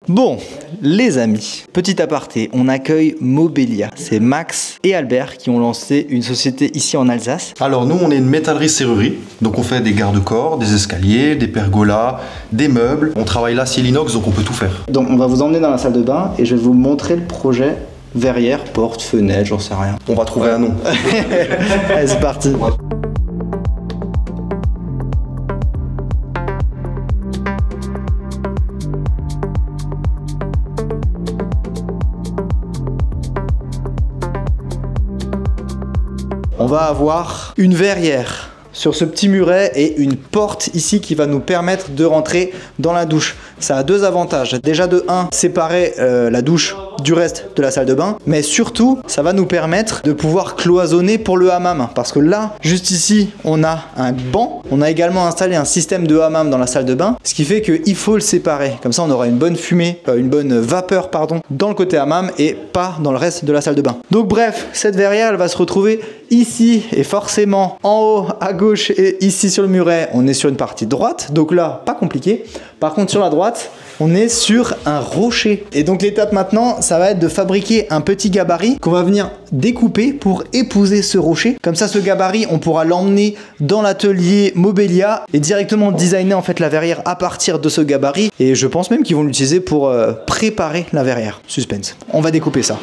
Bon, les amis, petit aparté, on accueille Mobelia. C'est Max et Albert qui ont lancé une société ici en Alsace. Alors nous, on est une métallerie-serrurerie. Donc on fait des garde-corps, des escaliers, des pergolas, des meubles. On travaille là, c'est l'inox, donc on peut tout faire. Donc on va vous emmener dans la salle de bain et je vais vous montrer le projet. Verrière, porte, fenêtre, j'en sais rien. On va trouver un nom. Allez, c'est parti. On va avoir une verrière sur ce petit muret et une porte ici qui va nous permettre de rentrer dans la douche. Ça a deux avantages. Déjà de 1, séparer la douche du reste de la salle de bain, mais surtout ça va nous permettre de pouvoir cloisonner pour le hammam, parce que là, juste ici, on a un banc. On a également installé un système de hammam dans la salle de bain, ce qui fait qu'il faut le séparer. Comme ça, on aura une bonne fumée, une bonne vapeur, pardon, dans le côté hammam et pas dans le reste de la salle de bain. Donc bref, cette verrière, elle va se retrouver ici et forcément en haut à gauche et ici sur le muret, on est sur une partie droite. Donc là, pas compliqué. Par contre, sur la droite, on est sur un rocher. Et donc l'étape maintenant, ça va être de fabriquer un petit gabarit qu'on va venir découper pour épouser ce rocher. Comme ça, ce gabarit, on pourra l'emmener dans l'atelier Mobelia et directement designer en fait la verrière à partir de ce gabarit. Et je pense même qu'ils vont l'utiliser pour préparer la verrière. Suspense. On va découper ça.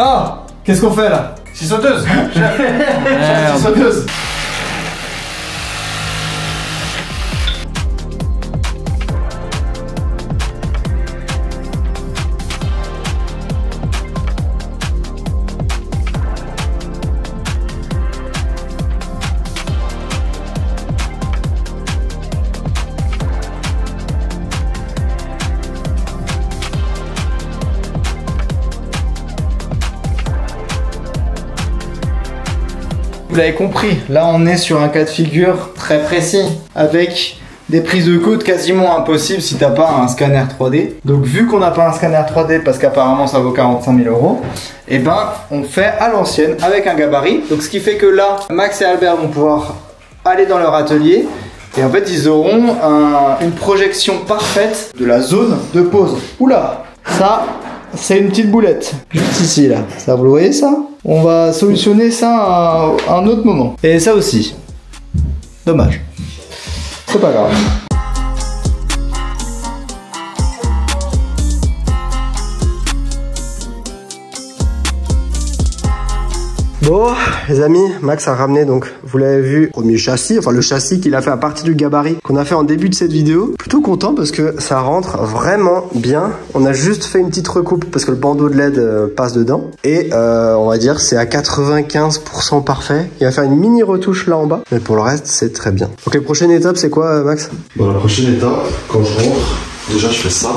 Ah, qu'est-ce qu'on fait là? Scie sauteuse. Scie sauteuse. Vous l'avez compris, là on est sur un cas de figure très précis avec des prises de coude quasiment impossibles si t'as pas un scanner 3D. Donc vu qu'on n'a pas un scanner 3D parce qu'apparemment ça vaut 45 000 €, et ben on fait à l'ancienne avec un gabarit. Donc ce qui fait que là, Max et Albert vont pouvoir aller dans leur atelier et en fait ils auront une projection parfaite de la zone de pose. Oula, ça c'est une petite boulette juste ici là, ça vous le voyez ça? On va solutionner ça à un autre moment. Et ça aussi. Dommage. C'est pas grave. Bon, les amis, Max a ramené, donc, vous l'avez vu, premier châssis, enfin le châssis qu'il a fait à partir du gabarit qu'on a fait en début de cette vidéo. Plutôt content parce que ça rentre vraiment bien. On a juste fait une petite recoupe parce que le bandeau de LED passe dedans. Et on va dire c'est à 95% parfait. Il va faire une mini retouche là en bas, mais pour le reste, c'est très bien. Donc la prochaine étape, c'est quoi, Max? Bon, la prochaine étape, quand je rentre, déjà je fais ça.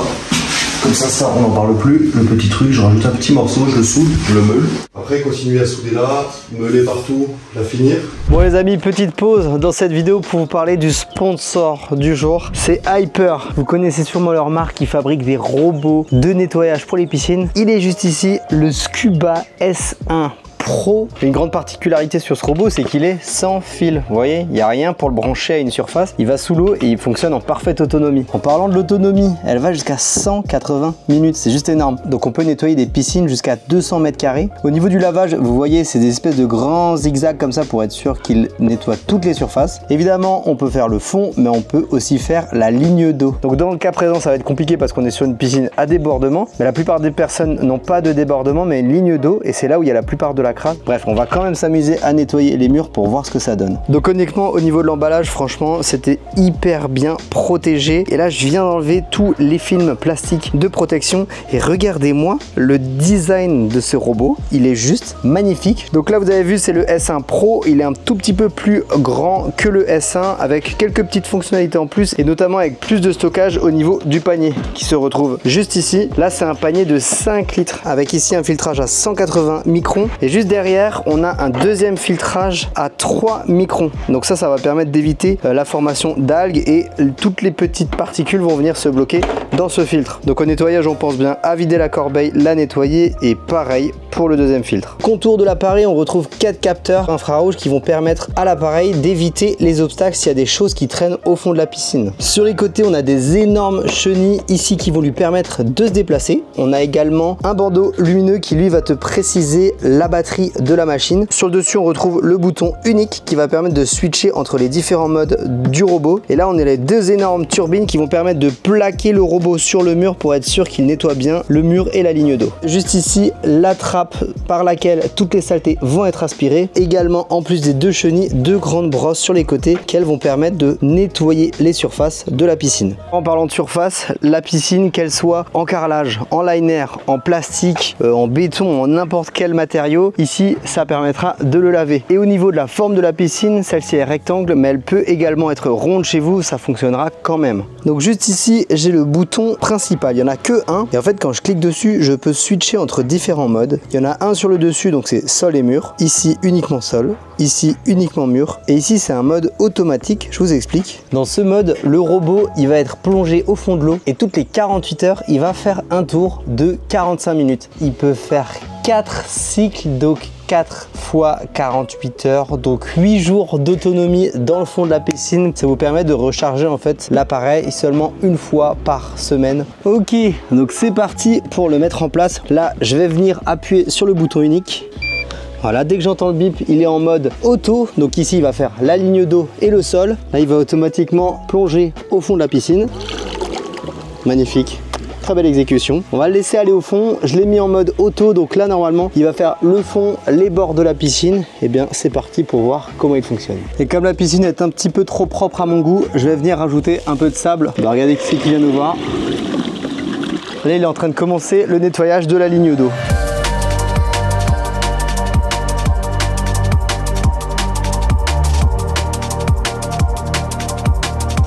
Comme ça, on n'en parle plus. Le petit truc, je rajoute un petit morceau, je le soude, je le meule. Après, continuer à souder là, meuler partout, la finir. Bon les amis, petite pause dans cette vidéo pour vous parler du sponsor du jour. C'est Hyper. Vous connaissez sûrement leur marque qui fabrique des robots de nettoyage pour les piscines. Il est juste ici, le Scuba S1 Pro. Une grande particularité sur ce robot, c'est qu'il est sans fil. Vous voyez, il n'y a rien pour le brancher à une surface. Il va sous l'eau et il fonctionne en parfaite autonomie. En parlant de l'autonomie, elle va jusqu'à 180 minutes. C'est juste énorme. Donc on peut nettoyer des piscines jusqu'à 200 mètres carrés. Au niveau du lavage, vous voyez, c'est des espèces de grands zigzags comme ça pour être sûr qu'il nettoie toutes les surfaces. Évidemment, on peut faire le fond, mais on peut aussi faire la ligne d'eau. Donc dans le cas présent, ça va être compliqué parce qu'on est sur une piscine à débordement. Mais la plupart des personnes n'ont pas de débordement, mais une ligne d'eau. Et c'est là où il y a la plupart de la crasse. Bref, on va quand même s'amuser à nettoyer les murs pour voir ce que ça donne. Donc honnêtement, au niveau de l'emballage, franchement, c'était hyper bien protégé. Et là, je viens d'enlever tous les films plastiques de protection. Et regardez-moi le design de ce robot. Il est juste magnifique. Donc là, vous avez vu, c'est le S1 Pro. Il est un tout petit peu plus grand que le S1 avec quelques petites fonctionnalités en plus et notamment avec plus de stockage au niveau du panier qui se retrouve juste ici. Là, c'est un panier de 5 litres avec ici un filtrage à 180 microns. Et juste Juste derrière, on a un deuxième filtrage à 3 microns. Donc ça va permettre d'éviter la formation d'algues et toutes les petites particules vont venir se bloquer dans ce filtre. Donc au nettoyage, on pense bien à vider la corbeille, la nettoyer et pareil pour le deuxième filtre. Contour de l'appareil, on retrouve 4 capteurs infrarouges qui vont permettre à l'appareil d'éviter les obstacles s'il y a des choses qui traînent au fond de la piscine. Sur les côtés, on a des énormes chenilles ici qui vont lui permettre de se déplacer. On a également un bandeau lumineux qui lui va te préciser la batterie de la machine. Sur le dessus, on retrouve le bouton unique qui va permettre de switcher entre les différents modes du robot. Et là, on a les 2 énormes turbines qui vont permettre de plaquer le robot sur le mur pour être sûr qu'il nettoie bien le mur et la ligne d'eau. Juste ici, la trappe par laquelle toutes les saletés vont être aspirées. Également, en plus des 2 chenilles, 2 grandes brosses sur les côtés qui vont permettre de nettoyer les surfaces de la piscine. En parlant de surface, la piscine, qu'elle soit en carrelage, en liner, en plastique, en béton, en n'importe quel matériau, ici ça permettra de le laver. Et au niveau de la forme de la piscine, celle-ci est rectangle, mais elle peut également être ronde chez vous, ça fonctionnera quand même. Donc juste ici, j'ai le bouton principal, il n'y en a que un, et en fait quand je clique dessus, je peux switcher entre différents modes. Il y en a un sur le dessus, donc c'est sol et mur, ici uniquement sol, ici uniquement mur, et ici c'est un mode automatique, je vous explique. Dans ce mode, le robot il va être plongé au fond de l'eau et toutes les 48 heures il va faire un tour de 45 minutes. Il peut faire 4 cycles, donc 4 fois 48 heures, donc 8 jours d'autonomie dans le fond de la piscine. Ça vous permet de recharger en fait l'appareil seulement une fois par semaine. Ok, donc c'est parti pour le mettre en place. Là je vais venir appuyer sur le bouton unique. Voilà, dès que j'entends le bip, il est en mode auto. Donc ici, il va faire la ligne d'eau et le sol. Là, il va automatiquement plonger au fond de la piscine. Magnifique. Très belle exécution. On va le laisser aller au fond. Je l'ai mis en mode auto. Donc là, normalement, il va faire le fond, les bords de la piscine. Et bien, c'est parti pour voir comment il fonctionne. Et comme la piscine est un petit peu trop propre à mon goût, je vais venir rajouter un peu de sable. Bah, regardez qui c'est qui vient nous voir. Là, il est en train de commencer le nettoyage de la ligne d'eau.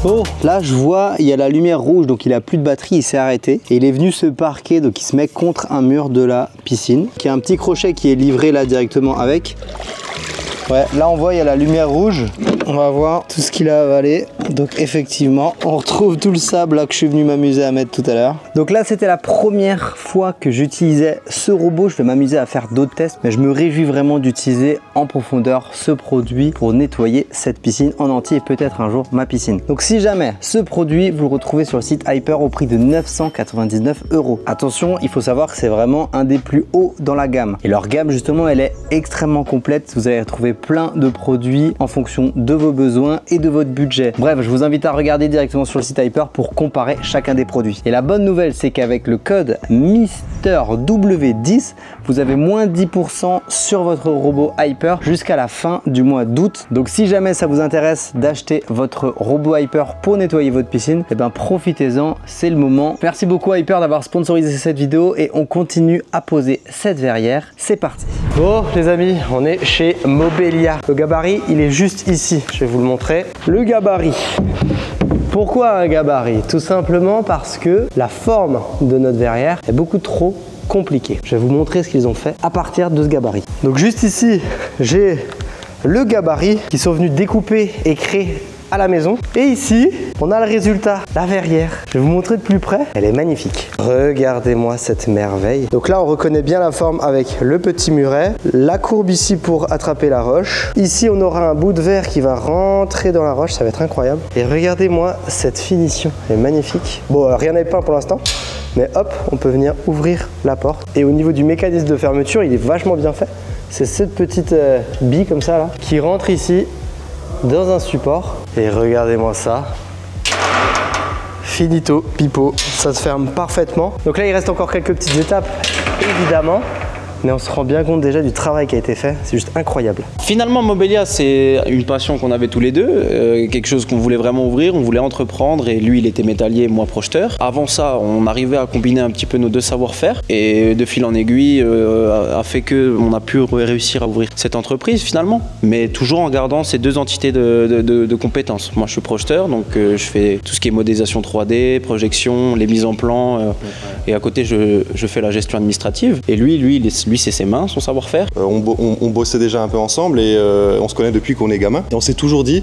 Bon, là je vois, il y a la lumière rouge, donc il a plus de batterie, il s'est arrêté. Et il est venu se parquer, donc il se met contre un mur de la piscine, qui a un petit crochet qui est livré là directement avec. Ouais, là on voit, il y a la lumière rouge. On va voir tout ce qu'il a avalé. Donc effectivement, on retrouve tout le sable là que je suis venu m'amuser à mettre tout à l'heure. Donc là, c'était la première fois que j'utilisais ce robot. Je vais m'amuser à faire d'autres tests, mais je me réjouis vraiment d'utiliser en profondeur ce produit pour nettoyer cette piscine en entier et peut-être un jour ma piscine. Donc si jamais ce produit, vous le retrouvez sur le site Hyper au prix de 999 €. Attention, il faut savoir que c'est vraiment un des plus hauts dans la gamme. Et leur gamme, justement, elle est extrêmement complète. Vous allez retrouver plein de produits en fonction de vos besoins et de votre budget. Bref, je vous invite à regarder directement sur le site Hyper pour comparer chacun des produits. Et la bonne nouvelle, c'est qu'avec le code MrW10, vous avez moins 10% sur votre robot Hyper jusqu'à la fin du mois d'août. Donc si jamais ça vous intéresse d'acheter votre robot Hyper pour nettoyer votre piscine, eh ben profitez-en, c'est le moment. Merci beaucoup Hyper d'avoir sponsorisé cette vidéo et on continue à poser cette verrière. C'est parti. Bon les amis, on est chez Mobelia. Le gabarit, il est juste ici. Je vais vous le montrer. Le gabarit. Pourquoi un gabarit? Tout simplement parce que la forme de notre verrière est beaucoup trop compliquée. Je vais vous montrer ce qu'ils ont fait à partir de ce gabarit. Donc juste ici, j'ai le gabarit qu'ils sont venus découper et créer à la maison. Et ici, on a le résultat, la verrière. Je vais vous montrer de plus près. Elle est magnifique. Regardez-moi cette merveille. Donc là, on reconnaît bien la forme avec le petit muret, la courbe ici pour attraper la roche. Ici, on aura un bout de verre qui va rentrer dans la roche. Ça va être incroyable. Et regardez-moi cette finition. Elle est magnifique. Bon, rien n'est peint pour l'instant. Mais hop, on peut venir ouvrir la porte. Et au niveau du mécanisme de fermeture, il est vachement bien fait. C'est cette petite bille comme ça là, qui rentre ici dans un support. Et regardez-moi ça. Finito, pipo, ça se ferme parfaitement. Donc là, il reste encore quelques petites étapes, évidemment. Mais on se rend bien compte déjà du travail qui a été fait, c'est juste incroyable. Finalement, Mobelia, c'est une passion qu'on avait tous les deux, quelque chose qu'on voulait vraiment ouvrir, on voulait entreprendre, et lui, il était métallier, moi projeteur. Avant ça, on arrivait à combiner un petit peu nos deux savoir-faire, et de fil en aiguille, a fait qu'on a pu réussir à ouvrir cette entreprise finalement, mais toujours en gardant ces deux entités de compétences. Moi, je suis projeteur, donc je fais tout ce qui est modélisation 3D, projection, les mises en plan, et à côté, je fais la gestion administrative. Et lui, il est Lui, c'est ses mains, son savoir-faire. On bossait déjà un peu ensemble et on se connaît depuis qu'on est gamin. Et on s'est toujours dit,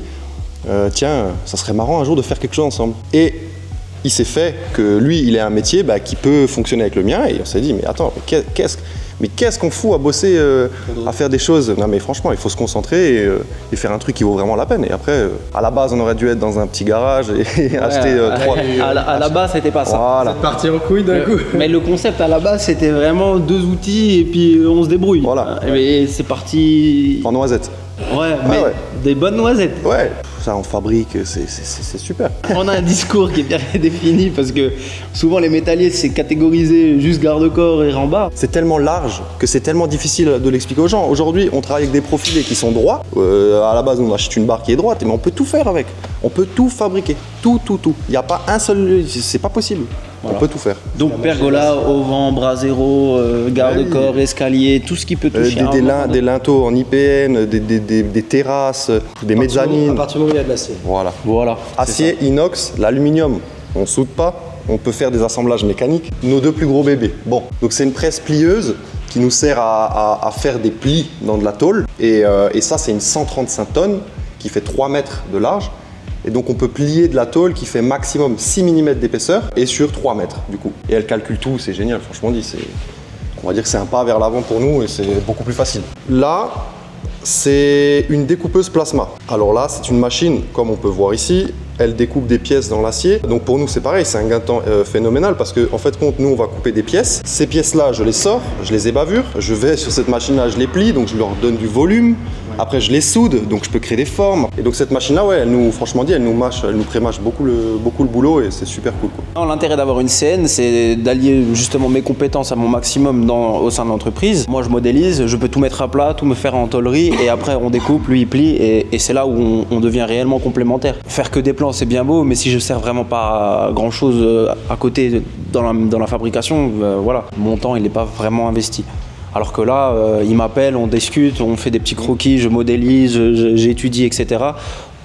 tiens, ça serait marrant un jour de faire quelque chose ensemble. Et il s'est fait que lui, il a un métier qui peut fonctionner avec le mien. Et on s'est dit, mais attends, qu'est-ce qu'on fout à bosser, à faire des choses? Non mais franchement, il faut se concentrer et faire un truc qui vaut vraiment la peine. Et après, à la base, on aurait dû être dans un petit garage et acheter 3... À la base, c'était pas ça. Voilà. Partir en couille d'un coup. Mais le concept à la base, c'était vraiment 2 outils et puis on se débrouille. Voilà. Et c'est parti... En noisette. Ouais, mais des bonnes noisettes. Ouais, ça on fabrique, c'est super. On a un discours qui est bien défini parce que souvent les métalliers c'est catégorisé juste garde-corps et rembarre. C'est tellement large que c'est tellement difficile de l'expliquer aux gens. Aujourd'hui, on travaille avec des profilés qui sont droits. À la base, on achète une barre qui est droite, mais on peut tout faire avec. On peut tout fabriquer, tout. Il n'y a pas un seul, c'est pas possible. Voilà. On peut tout faire. Donc pergola, auvent, brasero, garde-corps, escalier, tout ce qui peut toucher. Des linteaux en IPN, des terrasses, des mezzanines. À partir du moment où il y a de l'acier. Voilà. Acier, inox, l'aluminium, on soude pas. On peut faire des assemblages mécaniques. Nos 2 plus gros bébés. Bon, donc c'est une presse plieuse qui nous sert à faire des plis dans de la tôle. Et ça, c'est une 135 tonnes qui fait 3 mètres de large. Et donc on peut plier de la tôle qui fait maximum 6 mm d'épaisseur et sur 3 mètres du coup. Et elle calcule tout, c'est génial, franchement dit. On va dire que c'est un pas vers l'avant pour nous et c'est beaucoup plus facile. Là, c'est une découpeuse plasma. Alors là, c'est une machine, comme on peut voir ici, elle découpe des pièces dans l'acier. Donc pour nous, c'est pareil, c'est un gain de temps phénoménal parce qu'en fait, nous, on va couper des pièces. Ces pièces-là, je les sors, je les ébavure, je vais sur cette machine-là, je les plie, donc je leur donne du volume. Après, je les soude, donc je peux créer des formes. Et donc cette machine-là, ouais, elle nous, franchement dit, elle nous prémâche beaucoup le boulot et c'est super cool, quoi. L'intérêt d'avoir une CN, c'est d'allier justement mes compétences à mon maximum au sein de l'entreprise. Moi, je modélise, je peux tout mettre à plat, tout me faire en tôlerie et après, on découpe, lui, il plie et c'est là où on devient réellement complémentaire. Faire que des plans, c'est bien beau, mais si je ne sers vraiment pas à grand-chose à côté dans la fabrication, voilà, mon temps, il n'est pas vraiment investi. Alors que là, il m'appelle, on discute, on fait des petits croquis, je modélise, j'étudie, etc.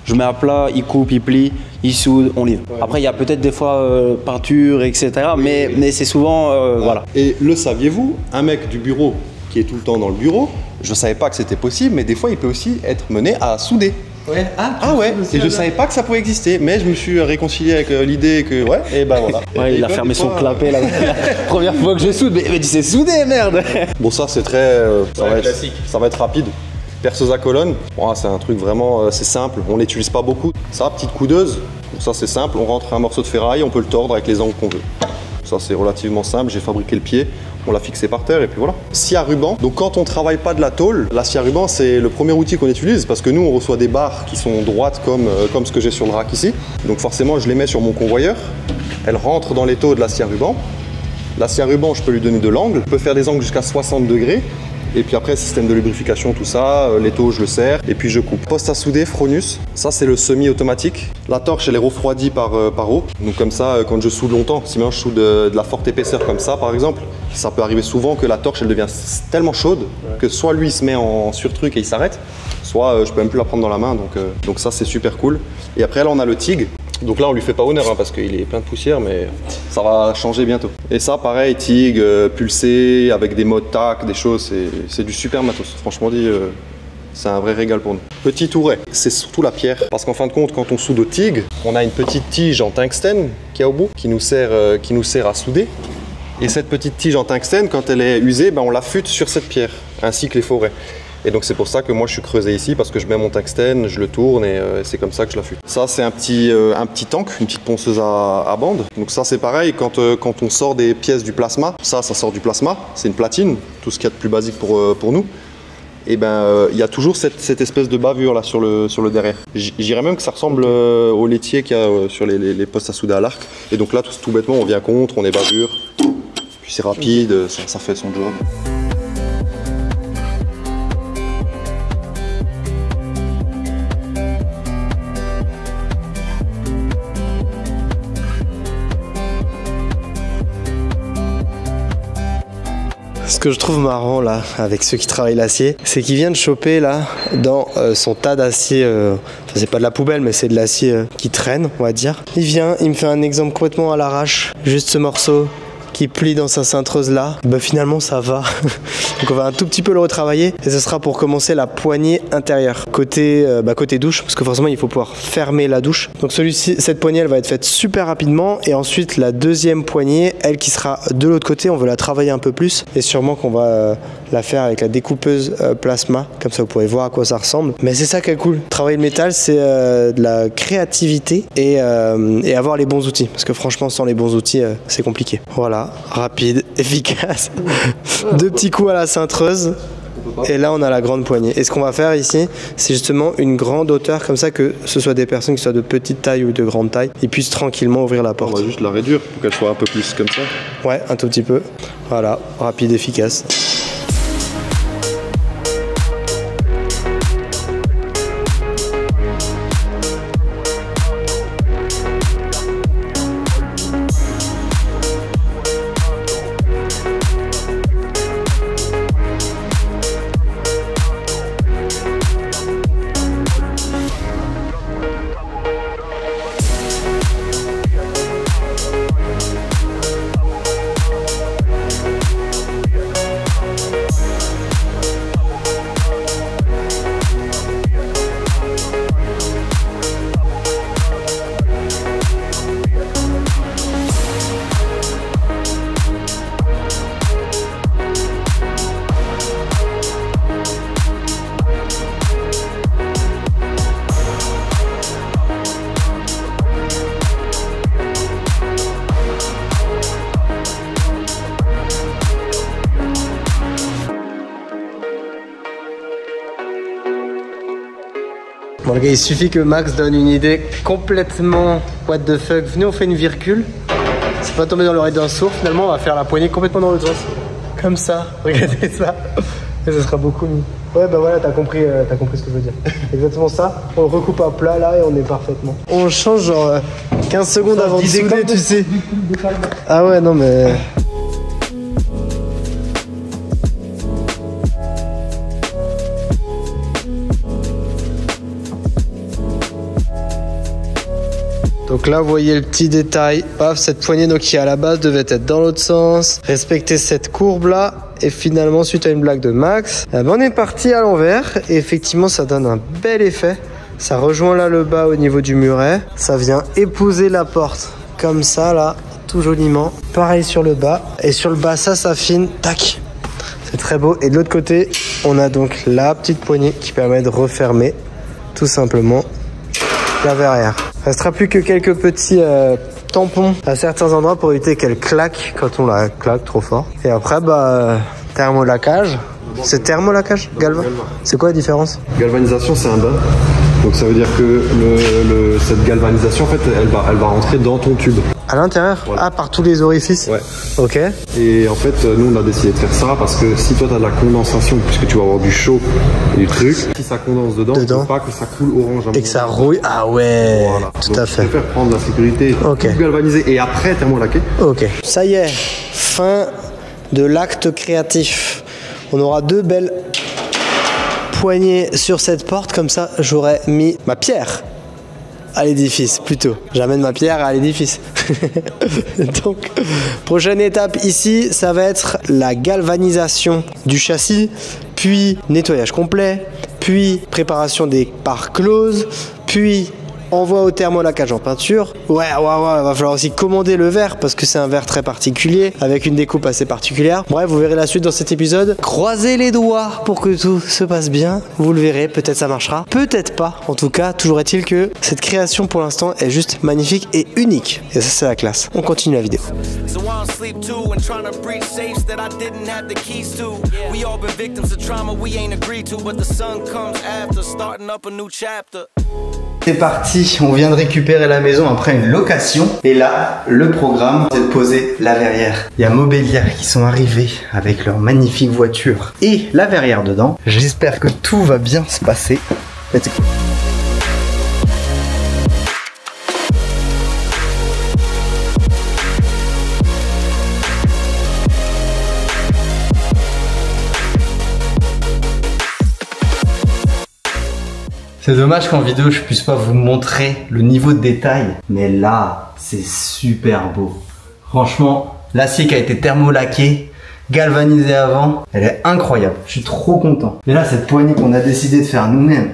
Je mets à plat, il coupe, il plie, il soude, on livre. Après, il y a peut-être des fois peinture, etc. Mais c'est souvent, voilà. Et le saviez-vous, un mec du bureau qui est tout le temps dans le bureau, je ne savais pas que c'était possible, mais des fois, il peut aussi être mené à souder. Ouais. Ah ouais, et je savais pas que ça pouvait exister, mais je me suis réconcilié avec l'idée que ouais, et ben voilà. Ouais, il a fermé son clapet la première fois que je soude, mais tu sais souder, merde. Bon, ça c'est très, ça va être rapide. Perceuse à colonne, bon, c'est un truc vraiment, c'est simple, on l'utilise pas beaucoup. Ça, petite coudeuse, bon, ça c'est simple, on rentre un morceau de ferraille, on peut le tordre avec les angles qu'on veut. Ça c'est relativement simple, j'ai fabriqué le pied. On l'a fixé par terre et puis voilà. Scie à ruban. Donc quand on travaille pas de la tôle, la scie à ruban c'est le premier outil qu'on utilise parce que nous on reçoit des barres qui sont droites comme ce que j'ai sur le rack ici. Donc forcément je les mets sur mon convoyeur. Elles rentrent dans les taux de la scie à ruban. La scie à ruban je peux lui donner de l'angle. Je peux faire des angles jusqu'à 60 degrés. Et puis après, système de lubrification, tout ça, les taux, je le serre et puis je coupe. Poste à souder, Fronius, ça c'est le semi-automatique. La torche, elle est refroidie par eau. Donc comme ça, quand je soude longtemps, si maintenant je soude de la forte épaisseur comme ça par exemple, ça peut arriver souvent que la torche, elle devient tellement chaude que soit lui il se met en surtruc et il s'arrête, soit je peux même plus la prendre dans la main. Donc ça c'est super cool. Et après là, on a le TIG. Donc là on lui fait pas honneur parce qu'il est plein de poussière, mais ça va changer bientôt. Et ça pareil, TIG, pulsé, avec des modes tac, des choses, c'est du super matos. Franchement dit, c'est un vrai régal pour nous. Petit touret, c'est surtout la pierre. Parce qu'en fin de compte, quand on soude au TIG, on a une petite tige en tungstène qui est au bout, qui nous sert à souder. Et cette petite tige en tungstène, quand elle est usée, on l'affûte sur cette pierre, ainsi que les forêts. Et donc c'est pour ça que moi je suis creusé ici parce que je mets mon tungstène, je le tourne et c'est comme ça que je l'affûte. Ça c'est un petit tank, une petite ponceuse à bande. Donc ça c'est pareil quand on sort des pièces du plasma, ça sort du plasma, c'est une platine, tout ce qu'il y a de plus basique pour nous. Et il y a toujours cette espèce de bavure là sur le derrière. J'irais même que ça ressemble au laitier qu'il y a sur les postes à souder à l'arc. Et donc là tout bêtement on vient contre, on est bavure, puis c'est rapide, ça fait son job. Ce que je trouve marrant là avec ceux qui travaillent l'acier, c'est qu'il vient de choper là dans son tas d'acier, enfin c'est pas de la poubelle mais c'est de l'acier qui traîne on va dire. Il vient, il me fait un exemple complètement à l'arrache, juste ce morceau, qui plie dans sa cintreuse là, bah finalement ça va. Donc on va un tout petit peu le retravailler et ce sera pour commencer la poignée intérieure côté douche, parce que forcément il faut pouvoir fermer la douche. Donc cette poignée elle va être faite super rapidement, et ensuite la deuxième poignée, elle qui sera de l'autre côté, on veut la travailler un peu plus et sûrement qu'on va la faire avec la découpeuse plasma, comme ça vous pourrez voir à quoi ça ressemble. Mais c'est ça qui est cool, travailler le métal c'est de la créativité et avoir les bons outils, parce que franchement sans les bons outils c'est compliqué. Voilà, rapide, efficace. 2 petits coups à la cintreuse et là on a la grande poignée. Et ce qu'on va faire ici, c'est justement une grande hauteur, comme ça que ce soit des personnes qui soient de petite taille ou de grande taille, ils puissent tranquillement ouvrir la porte. On va juste la réduire pour qu'elle soit un peu plus comme ça. Ouais, un tout petit peu. Voilà, rapide, efficace. Bon les gars, il suffit que Max donne une idée complètement what the fuck. Venez, on fait une virgule. C'est pas tombé dans l'oreille d'un sourd. Finalement, on va faire la poignée complètement dans l'autre sens. Comme ça. Regardez ça. Et ce sera beaucoup mieux. Ouais, bah voilà, t'as compris ce que je veux dire. Exactement ça. On le recoupe à plat là et on est parfaitement. On change genre 15 secondes avant de souder, tu sais. Ah ouais, non mais... Donc là, vous voyez le petit détail. Paf, cette poignée donc, qui à la base devait être dans l'autre sens. Respecter cette courbe là. Et finalement, suite à une blague de Max, eh ben, on est parti à l'envers. Et effectivement, ça donne un bel effet. Ça rejoint là le bas au niveau du muret. Ça vient épouser la porte. Comme ça là, tout joliment. Pareil sur le bas. Et sur le bas, ça s'affine. Tac. C'est très beau. Et de l'autre côté, on a donc la petite poignée qui permet de refermer tout simplement la verrière. Il ne restera plus que quelques petits tampons à certains endroits pour éviter qu'elle claque quand on la claque trop fort. Et après, bah, thermolacage. C'est thermolacage, galvan. C'est quoi la différence? Galvanisation, c'est un bain. Donc ça veut dire que cette galvanisation, en fait, elle va rentrer dans ton tube. À l'intérieur? Voilà. Ah, par tous les orifices? Ouais. Ok. Et en fait, nous, on a décidé de faire ça parce que si toi, tu as de la condensation, puisque tu vas avoir du chaud et du truc, si ça condense dedans, il ne faut pas que ça coule orange. Et que ça rouille. Ah ouais, voilà. Tout à fait. Je préfère prendre la sécurité, tout galvaniser et après thermolaquer. Ok. Ça y est, fin de l'acte créatif. On aura 2 belles poignées sur cette porte, comme ça, j'aurais mis ma pierre à l'édifice, plutôt. J'amène ma pierre à l'édifice. Donc, prochaine étape ici, ça va être la galvanisation du châssis, puis nettoyage complet, puis préparation des parts closes, puis envoi au thermolacage en peinture. Ouais, va falloir aussi commander le verre parce que c'est un verre très particulier avec une découpe assez particulière. Bref, vous verrez la suite dans cet épisode. Croisez les doigts pour que tout se passe bien. Vous le verrez, peut-être ça marchera, peut-être pas. En tout cas, toujours est-il que cette création pour l'instant est juste magnifique et unique. Et ça, c'est la classe. On continue la vidéo. C'est parti, on vient de récupérer la maison après une location. Et là, le programme, c'est de poser la verrière. Il y a Mobilière qui sont arrivés avec leur magnifique voiture et la verrière dedans. J'espère que tout va bien se passer. Let's go. C'est dommage qu'en vidéo je puisse pas vous montrer le niveau de détail, mais là c'est super beau. Franchement, L'acier qui a été thermolaqué, galvanisé avant, elle est incroyable. Je suis trop content. Et là, cette poignée qu'on a décidé de faire nous-mêmes,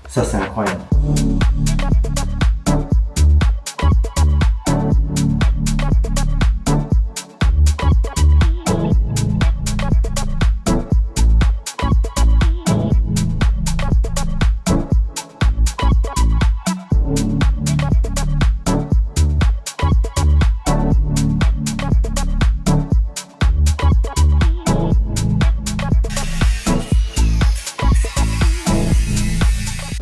ça c'est incroyable.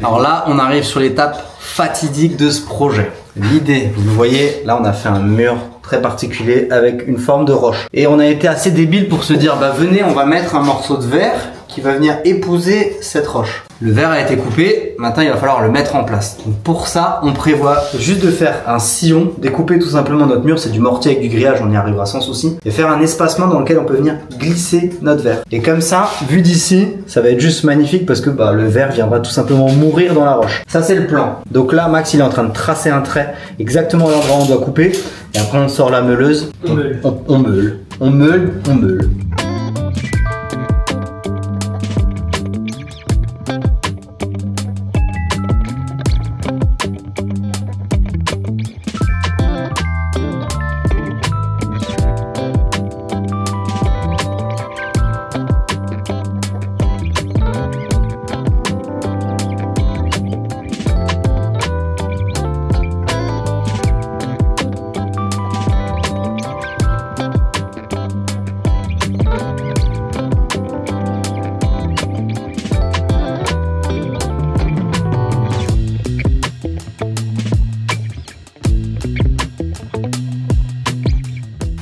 Alors là, on arrive sur l'étape fatidique de ce projet. L'idée, vous le voyez, là on a fait un mur très particulier avec une forme de roche. Et on a été assez débile pour se dire, bah venez, on va mettre un morceau de verre qui va venir épouser cette roche. Le verre a été coupé, maintenant il va falloir le mettre en place. Donc pour ça, on prévoit juste de faire un sillon, découper tout simplement notre mur, c'est du mortier avec du grillage, on y arrivera sans souci, et faire un espacement dans lequel on peut venir glisser notre verre. Et comme ça, vu d'ici, ça va être juste magnifique parce que bah, le verre viendra tout simplement mourir dans la roche. Ça c'est le plan. Donc là, Max il est en train de tracer un trait exactement à l'endroit où on doit couper, et après on sort la meuleuse, on meule. On meule.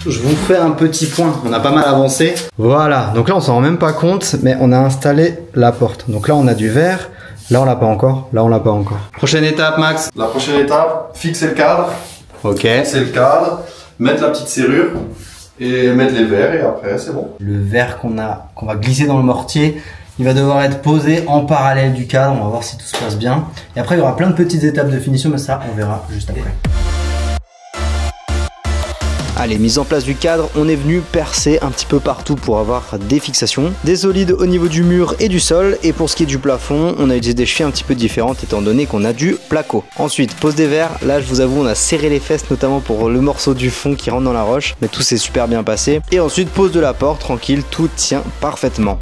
Je vous fais un petit point, on a pas mal avancé. Voilà, donc là on s'en rend même pas compte, mais on a installé la porte. Donc là on a du verre, là on l'a pas encore, là on l'a pas encore. Prochaine étape, Max. La prochaine étape, fixer le cadre. Ok. Fixer le cadre, mettre la petite serrure et mettre les verres et après c'est bon. Le verre qu'on va glisser dans le mortier, il va devoir être posé en parallèle du cadre, on va voir si tout se passe bien. Et après il y aura plein de petites étapes de finition, mais ça on verra juste après. Allez, mise en place du cadre, on est venu percer un petit peu partout pour avoir des fixations, des solides au niveau du mur et du sol, et pour ce qui est du plafond, on a utilisé des chevilles un petit peu différentes étant donné qu'on a du placo. Ensuite, pose des verres, là je vous avoue on a serré les fesses notamment pour le morceau du fond qui rentre dans la roche, mais tout s'est super bien passé. Et ensuite pose de la porte, tranquille, tout tient parfaitement.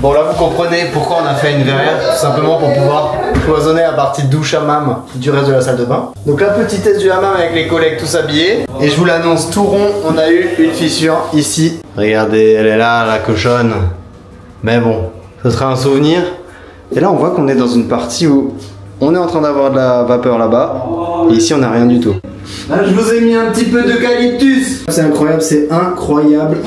Bon là vous comprenez pourquoi on a fait une verrière, tout simplement pour pouvoir cloisonner la partie douche hammam du reste de la salle de bain. Donc la petitesse du hammam avec les collègues tous habillés. Et je vous l'annonce tout rond, on a eu une fissure ici. Regardez, elle est là, la cochonne. Mais bon, ce sera un souvenir. Et là on voit qu'on est dans une partie où on est en train d'avoir de la vapeur là-bas. Et ici on n'a rien du tout. Là je vous ai mis un petit peu d'eucalyptus. C'est incroyable, c'est incroyable.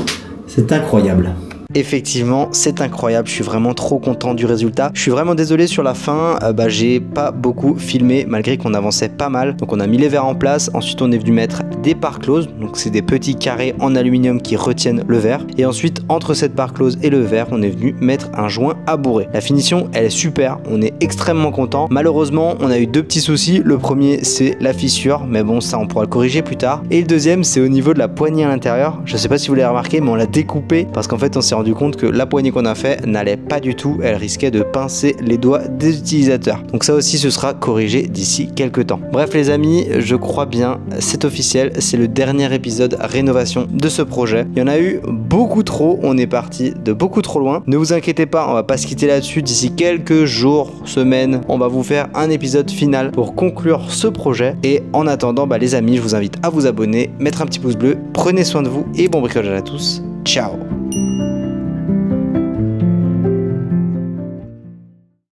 C'est incroyable. Effectivement, c'est incroyable, je suis vraiment trop content du résultat. Je suis vraiment désolé sur la fin, j'ai pas beaucoup filmé malgré qu'on avançait pas mal. Donc on a mis les verres en place, ensuite on est venu mettre des parts closes, donc c'est des petits carrés en aluminium qui retiennent le verre. Et ensuite entre cette part close et le verre, on est venu mettre un joint à bourrer. La finition, elle est super, on est extrêmement content. Malheureusement, on a eu deux petits soucis. Le premier, c'est la fissure, mais bon ça on pourra le corriger plus tard. Et le deuxième, c'est au niveau de la poignée à l'intérieur. Je sais pas si vous l'avez remarqué, mais on l'a découpé parce qu'en fait on s'est rendu compte que la poignée qu'on a fait n'allait pas du tout, elle risquait de pincer les doigts des utilisateurs. Donc ça aussi ce sera corrigé d'ici quelques temps. Bref les amis, je crois bien, c'est officiel, c'est le dernier épisode rénovation de ce projet. Il y en a eu beaucoup trop, on est parti de beaucoup trop loin. Ne vous inquiétez pas, on va pas se quitter là-dessus. D'ici quelques jours, semaines, on va vous faire un épisode final pour conclure ce projet. Et en attendant, les amis, je vous invite à vous abonner, mettre un petit pouce bleu, prenez soin de vous et bon bricolage à tous. Ciao.